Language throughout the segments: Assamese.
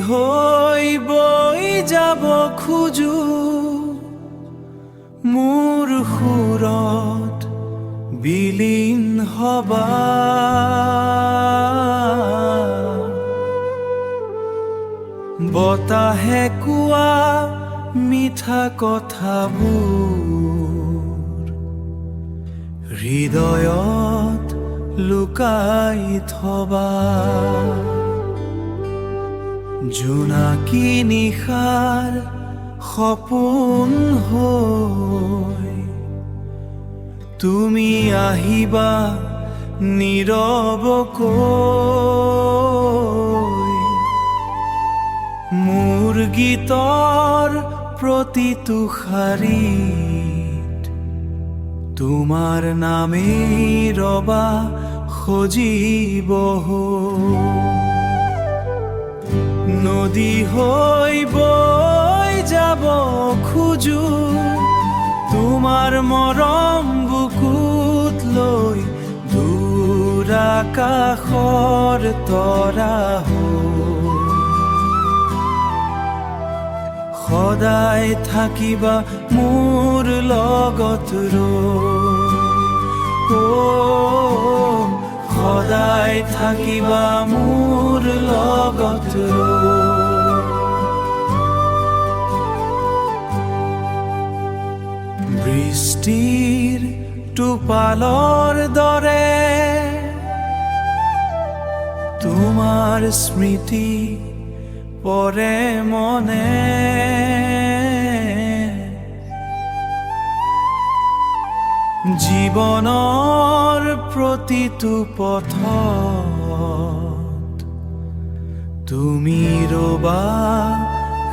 হৈ বৈ যাব খোজো মোৰ সুৰত বিলীন হবা বতাহে কোৱা মিঠা কথাবোৰ হৃদয়ত লুকাই থবা জোনাকী নিশাৰ সপোন হৈ তুমি আহিবা নীৰৱকৈ মোৰ গীতৰ প্ৰতিটো শাৰীত তোমাৰ নামেই ৰবা সজীৱ নদী হৈ বৈ যাব খোজো তোমাৰ মৰম বুকুত লৈ দূৰ আকাশৰ তৰা সদায় থাকিবা মোৰ লগত সদায় থাকিবা মোৰ লগত বৃষ্টিৰ টোপালৰ দৰে তোমাৰ স্মৃতি পৰে মনে জীৱনৰ প্ৰতিটো পথত তুমি ৰবা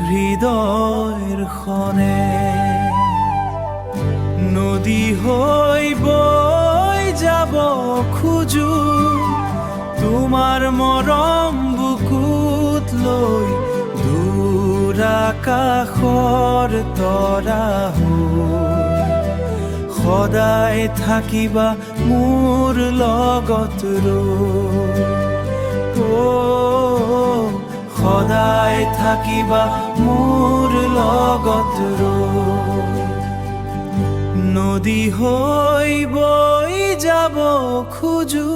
হৃদয়ৰ খনে নদী হৈ বৈ যাব খোজো তোমাৰ মৰম বুকুত লৈ দূৰ আকাশৰ তৰা সদায় থাকিবা মোৰ লগত সদায় থাকিবা মোৰ লগত নদী হৈ বৈ যাব খোজো